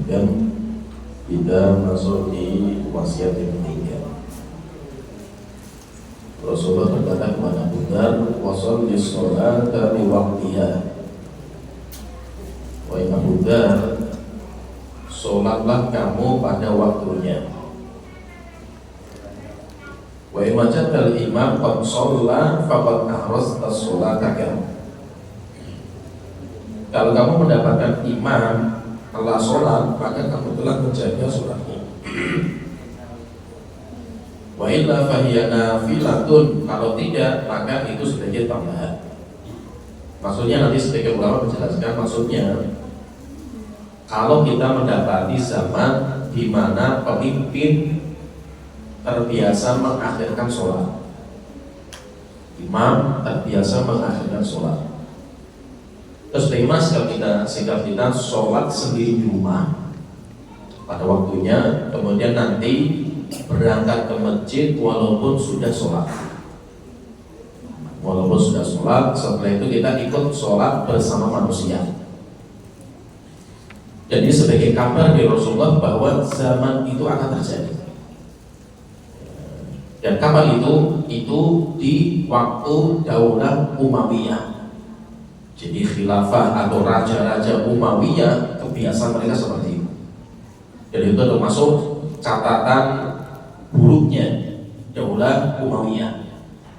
lanjutkan. Kita masuk di wasiat yang ketiga. Rasulullah berkata kepada Abu Dzar, "Washolli sholata li waqtiha." Wahai Abu Dzar, sholatlah kamu pada waktunya. Wa in wajadtal imam qad shalla faqad ahrasta sholataka. Kalau kamu mendapatkan imam telah sholat, maka kamu telah menjaga sholatmu. Wa illa fahiya nafilatun. Kalau tidak, maka itu sebagai tambahan. Maksudnya nanti sebagai ulama menjelaskan, maksudnya kalau kita mendapati zaman di mana pemimpin terbiasa mengakhirkan sholat, imam terbiasa mengakhirkan sholat, terus bagaimana sikap kita sholat sendiri di rumah pada waktunya, kemudian nanti berangkat ke masjid walaupun sudah sholat, setelah itu kita ikut sholat bersama manusia. Jadi sebagai kabar dari Rasulullah bahwa zaman itu akan terjadi. Dan kapan itu di waktu Daulah Umayyah. Jadi khilafah atau raja-raja Umayyah kebiasaan mereka seperti itu. Jadi itu termasuk catatan buruknya Daulah Umayyah.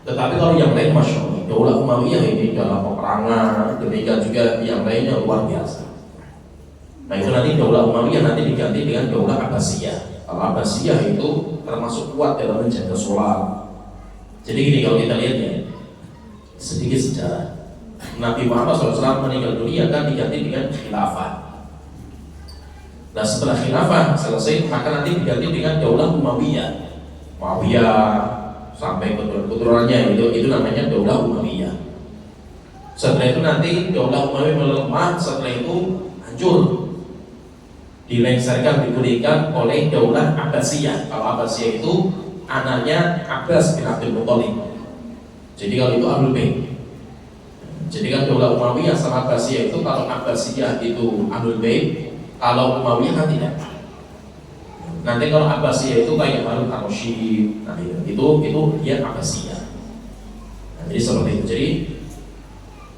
Tetapi kalau yang lain, masya Allah, Daulah Umayyah ini dalam peperangan, demikian juga yang lainnya luar biasa. Nah itu nanti Daulah Umayyah nanti diganti dengan Daulah Abbasiyah. Kalau Abbasiyah itu termasuk kuat dalam menjaga sholat. Jadi gini, kalau kita lihat ya, sedikit sejarah. Nabi Muhammad SAW meninggal dunia kan diganti dengan khilafah. Nah setelah khilafah selesai, maka nanti diganti dengan Daulah Umayyah. Muawiyah sampai keturunannya itu namanya Daulah Umayyah. Setelah itu nanti Daulah Umayyah melemah, setelah itu hancur, dilengsarkan, diberikan oleh Daulah Abbasiyah. Kalau Abbasiyah itu anaknya Abbas bin Abdul Muthalib. Jadi kalau itu Ahlul Bait. Jadi kan Daulah Umayyah sama Abbasiyah itu, kalau Abbasiyah itu Ahlul Bait, kalau Umayyah kan tidak. Nanti kalau Abbasiyah itu kayak Harun ar-Rasyid, nah itu dia Abbasiyah. Nah, jadi seperti itu. Jadi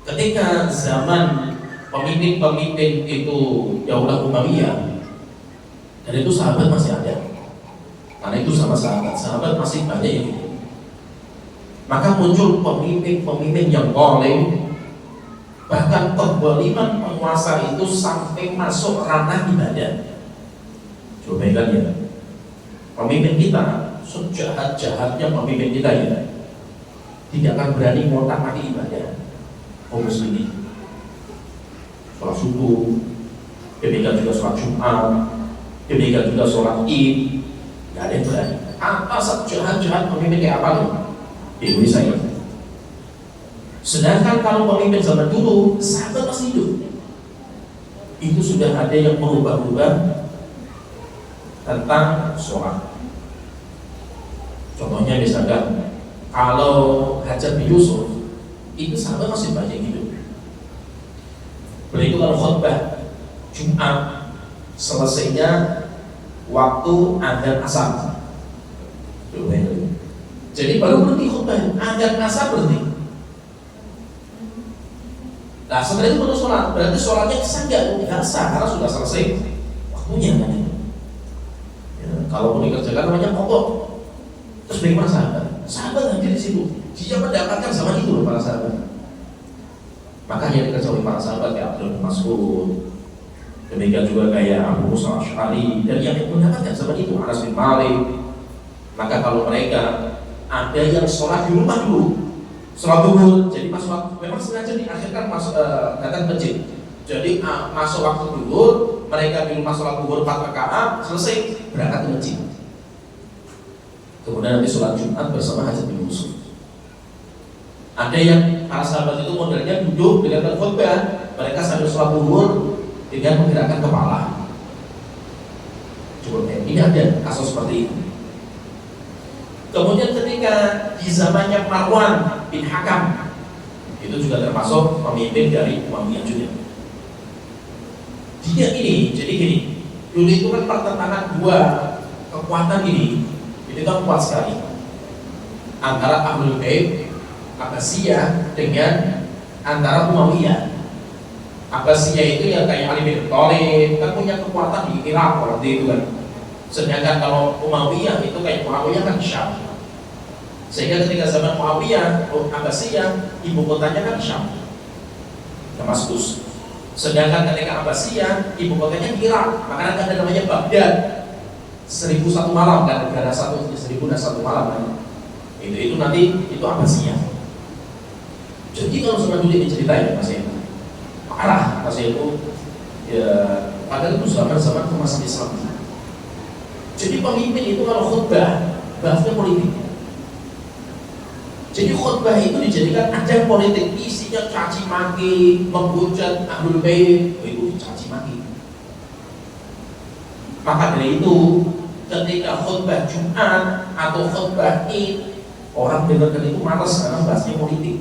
ketika zaman pemimpin itu Daulah Umayyah, dan itu sahabat masih ada, karena itu sama sahabat masih banyak yang itu. Maka muncul pemimpin yang zalim, bahkan kezaliman penguasa itu sampai masuk ranah ibadah. Coba bayangkan ya, pemimpin kita, sejahat-jahatnya pemimpin kita ya, tidak akan berani ngotak-ngatik ibadah kaum muslimin. Sholat subuh, demikian juga sholat Jumat, demikian juga sholat Id, nggak ada yang berani. Atas jahat-jahat pemimpin kayak apa nih di Indonesia ini? Sedangkan kalau pemimpin zaman dulu, sahabat masih hidup, itu sudah ada yang merubah-rubah tentang sholat. Contohnya misalkan kalau Hajjaj bin Yusuf, itu sahabat masih banyak hidup. Beliau kalau khutbah Jumat selesainya waktu adzan asar. Jadi baru berhenti khutbah, adzan asar berhenti. Nah setelah itu baru sholat, berarti sholatnya nggak sah karena sudah selesai waktunya kan. Ya, kalau mau dikerjakan namanya pokok. Terus bagaimana sahabat? Sahabat hadir di situ, dia mendapatkan zaman itu loh para sahabat. Makanya diketahui para sahabat kayak Abdul bin Mas'ud, demikian juga kayak Abu Musa Asy'ari, dan yang mendapatkan zaman itu Anas bin Malik. Maka kalau mereka ada yang sholat di rumah dulu, sholat zuhur, jadi masuk memang sengaja diakhirkan datang ke masjid. Jadi masuk waktu zuhur, mereka di rumah sholat zuhur 4 rakaat, selesai berangkat ke masjid. Kemudian nanti sholat Jumat bersama Hajjaj bin Yusuf. Ada yang para sahabat itu modelnya duduk dengan khutbah, mereka sambil sholat zuhur dengan menggerakkan kepala. Coba ini ada kasus seperti itu. Kemudian ketika di zamannya Marwan bin Hakam, itu juga termasuk pemimpin dari Umayyah juga. Dia ini, jadi gini, Dulu itu kan pertentangan dua kekuatan ini kan kuat sekali antara Ahlul Bait Abbasiyah dengan antara Umayyah. Abbasiyah itu ya kayak Ali bin Thalib kan punya kekuatan di Irak waktu itu kan. Sedangkan kalau Umayyah itu kayak Muawiyah kan di Syam. Sehingga ketika zaman Muawiyah, Abbasiyah ibu kotanya kan di Syam, Damaskus. Sedangkan ketika Abbasiyah ibu kotanya di Irak, makanya kan ada namanya Baghdad. 1001 malam kan, negara 1001 malam kan. Itu nanti itu Abbasiyah. Jadi kalau sudah dulu diceritain Mas ya, parah Mas itu ya, padahal itu zaman kemasan Islam. Jadi pemimpin itu kalau khutbah bahasnya politik. Jadi khutbah itu dijadikan ajang politik, isinya caci maki, menghujat Ahlul Bait, itu caci maki. Maka dari itu ketika khutbah Jumat atau khutbah Id, orang dengarkan itu malas karena bahasnya politik.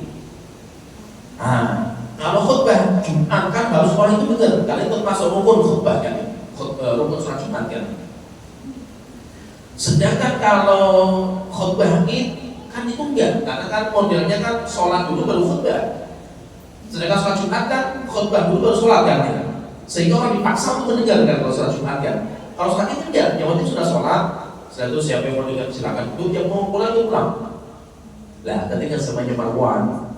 Nah, kalau khutbah Jumat kan harus orang itu dengar, karena itu masuk rukun khutbah kan, rukun sholat Jumat kan. Sedangkan kalau khutbah Id kan itu enggak, karena kan modelnya kan sholat dulu baru khutbah. Sedangkan sholat Jumat kan khutbah dulu baru sholat kan, sehingga orang dipaksa untuk mendengarkan kalau sholat Jumat kan. Kalau sholat itu enggak, yang penting sudah sholat. Setelah itu siapa yang mau dengar silakan duduk, yang mau pulang ya pulang. Lah ketika zamannya Marwan,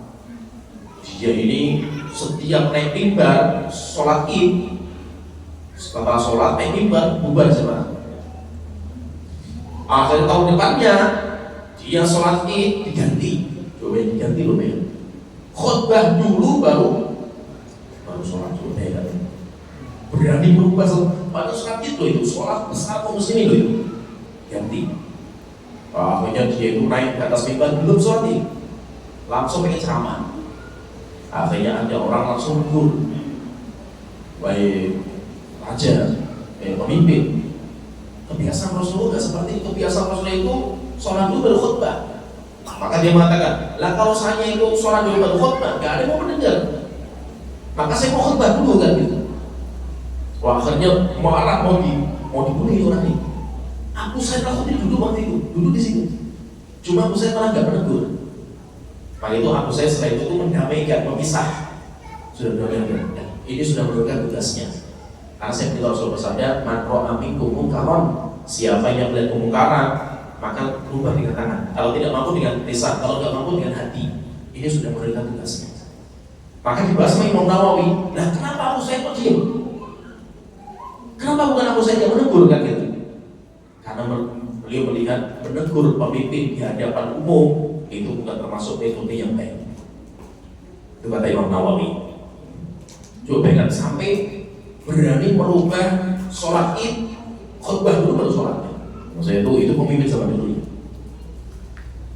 dia ini setiap naik mimbar sholat Id, setelah sholat naik mimbar bubar jemaah. Akhir tahun depannya dia sholat Id diganti, coba diganti loh ya. Khutbah dulu baru sholat dulu ya. Berani berubah pada sholat itu sholat besar kaum muslimin loh itu ganti. Akhirnya dia itu naik ke atas mimbar belum sholat Id, langsung pengen ceramah. Akhirnya ada orang langsung negur, baik raja, pemimpin. Kebiasaan Rasulullah nggak seperti itu. Kebiasaan Rasulullah itu sholat dulu baru khutbah. Maka dia mengatakan, lah kalau saya itu sholat dulu baru khutbah, nggak ada yang mau mendengar. Maka saya mau khutbah dulu kan gitu. Wah, akhirnya marah mau dibunuh orang ini. Abu Said Al-Khudri duduk waktu itu, duduk di situ. Cuma Abu Said malah nggak menegur. Maka itu Abu Said setelah itu mendamaikan, memisah. Sudah berdamaikan. Ini sudah menunjukkan tugasnya. Karena saya beritahu Rasul bersabda, man ra'a minkum munkaran, siapa yang melihat kemungkaran maka berubah dengan tangan. Kalau tidak mampu dengan lisan, kalau tidak mampu dengan hati. Ini sudah menunjukkan tugasnya. Maka dibahas sama Imam Nawawi. Nah, kenapa Abu Said kok diam? Kenapa bukan Abu Said yang menegur kan gitu? Karena beliau melihat menegur pemimpin di hadapan umum itu bukan termasuk metode yang baik. Itu kata Imam Nawawi. Coba kan sampai berani merubah sholat Id, khutbah dulu baru sholatnya. Maksudnya itu pemimpin zaman dulu.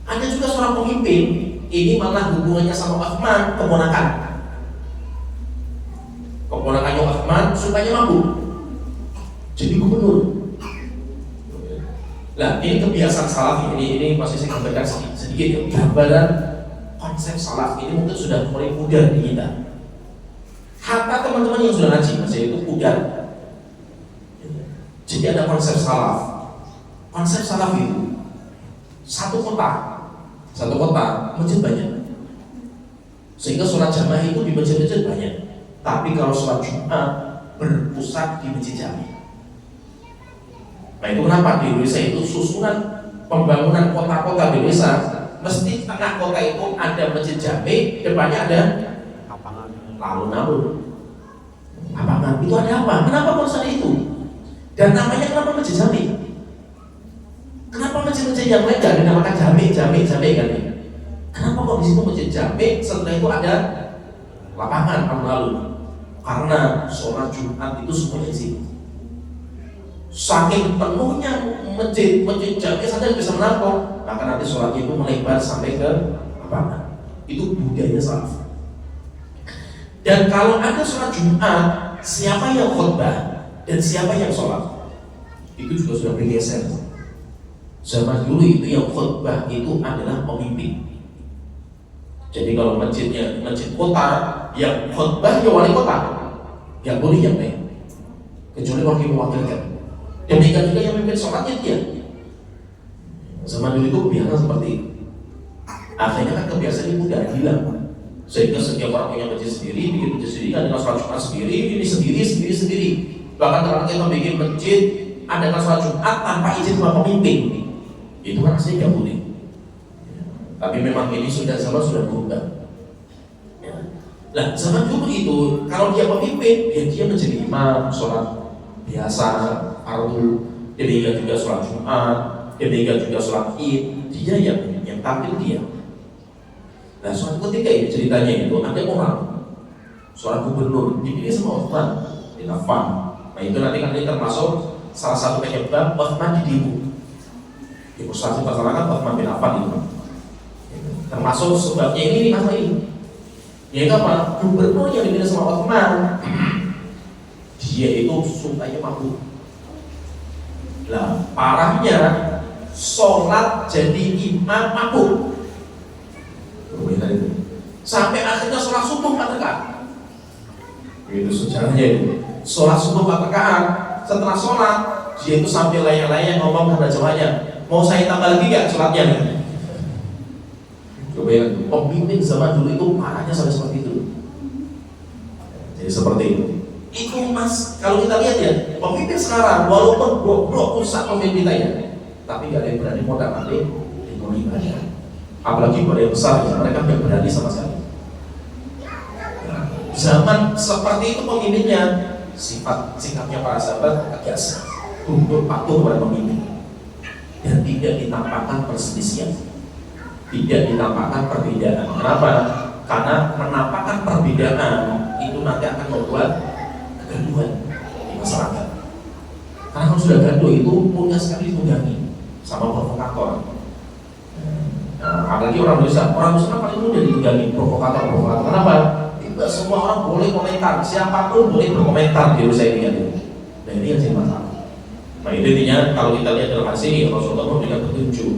Ada juga seorang pemimpin, ini malah hubungannya sama Uthman, keponakannya Uthman supaya mampu jadi gubernur. Nah, ini kebiasaan salaf ini masih saya gambarkan sedikit ya. Gambaran konsep salaf ini mungkin sudah mulai pudar di kita. Hatta teman-teman yang sudah ngaji masih itu pudar. Jadi ada konsep salaf. Konsep salaf itu satu kota masjid banyak. Sehingga sholat jamaah itu di masjid-masjid banyak. Tapi kalau sholat Jumat berpusat di masjid jami. Nah itu kenapa di Indonesia itu susunan pembangunan kota-kota di Indonesia mesti tengah kota itu ada masjid jami, depannya ada alun-alun. Lapangan itu ada apa? Kenapa harus ada itu? Dan namanya kenapa masjid jami? Kenapa masjid-masjid yang lain gak dinamakan jami kan? Kenapa kok di situ masjid jami setelah itu ada lapangan alun-alun? Karena sholat Jumat itu semuanya di situ. Saking penuhnya masjid jami saja bisa menampung, maka nanti sholat itu melebar sampai ke lapangan. Itu budaya salaf. Dan kalau ada sholat Jumat, siapa yang khutbah dan siapa yang sholat, itu juga sudah bergeser. Zaman dulu itu yang khutbah itu adalah pemimpin. Jadi kalau masjid kota, yang khutbah ya wali kota, yang boleh yang lain. kecuali orang yang mewakilkan. Demikian juga yang memimpin sholatnya dia. Zaman dulu itu kebiasaan seperti itu. Akhirnya kan kebiasaan itu udah hilang, sehingga setiap orang punya masjid sendiri, bikin masjid sendiri, ada sholat Jumat sendiri, ini sendiri. Bahkan orang kita bikin masjid, ada sholat Jumat tanpa izin sama pemimpin. Itu kan aslinya nggak boleh. Tapi memang ini sudah berubah. Nah, zaman dulu itu kalau dia pemimpin, ya dia menjadi imam sholat biasa, fardu, demikian juga sholat Jumat, demikian juga sholat Id, dia yang tampil dia. Nah, suatu ketika ini ceritanya itu ada orang seorang gubernur dipilih sama Utsman bin Affan. Nah, itu nanti kan ini termasuk salah satu penyebab Utsman didemo. Di frustasi masyarakat Utsman bin Affan itu. Termasuk sebabnya ini masalah ini. Yaitu apa? Gubernur yang dipilih sama Utsman, dia itu sukanya mabuk. Lah, parahnya sholat jadi imam mabuk. Sampai akhirnya sholat subuh 4 rakaat. Itu sejarahnya itu. Sholat subuh 4 rakaat. Setelah sholat, dia itu sampai layang-layang ngomong kepada jamaahnya, mau saya tambah lagi nggak sholatnya? Coba ya, pemimpin zaman dulu itu parahnya sampai seperti itu. Jadi seperti itu. Itu mas, kalau kita lihat ya, pemimpin sekarang walaupun blok rusak pemimpin kita ya, tapi nggak ada yang berani modal balik di ibadah. Apalagi pada yang besar, mereka nggak berani sama sekali. Zaman seperti itu pemimpinnya, sikapnya para sahabat tegas, untuk patuh kepada pemimpin dan tidak ditampakkan perselisihan, tidak ditampakkan perbedaan. Kenapa? Karena menampakkan perbedaan itu nanti akan membuat kegaduhan di masyarakat. Karena kalau sudah gaduh itu mudah sekali ditunggangi sama provokator. Nah, apalagi orang Indonesia paling mudah ditunggangi provokator. Kenapa? Tidak semua orang boleh komentar, siapapun boleh berkomentar di Indonesia ini kan. Nah, ini yang jadi masalah. Nah, itu intinya kalau kita lihat dalam hadis ini Rasulullah memberikan petunjuk.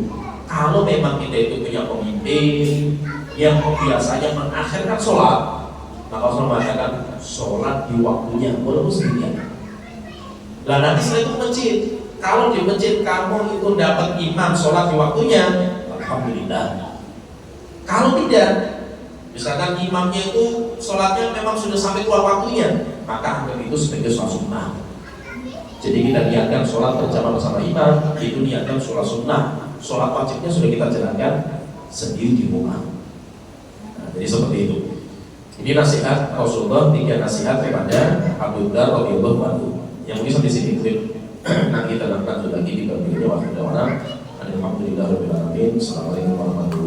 Kalau memang kita itu punya pemimpin yang biasanya mengakhirkan sholat, maka Rasulullah mengatakan sholat di waktunya walaupun sendirian. Lah nanti setelah itu masjid, kalau di masjid kamu itu dapat imam sholat di waktunya, alhamdulillah. Kalau tidak, misalkan imamnya itu sholatnya memang sudah sampai keluar waktunya, maka anggap itu sebagai sholat sunnah. Jadi kita niatkan sholat berjamaah bersama imam, itu niatkan sholat sunnah. Sholat wajibnya sudah kita jalankan sendiri di rumah. Nah, jadi seperti itu. Ini nasihat Rasulullah, 3 nasihat kepada Abu Dzar radhiyallahu anhu. Yang mungkin sampai sini nanti kita lanjut lagi di bab berikutnya. Alhamdulillah rabbil alamin. Assalamualaikum warahmatullahi wabarakatuh.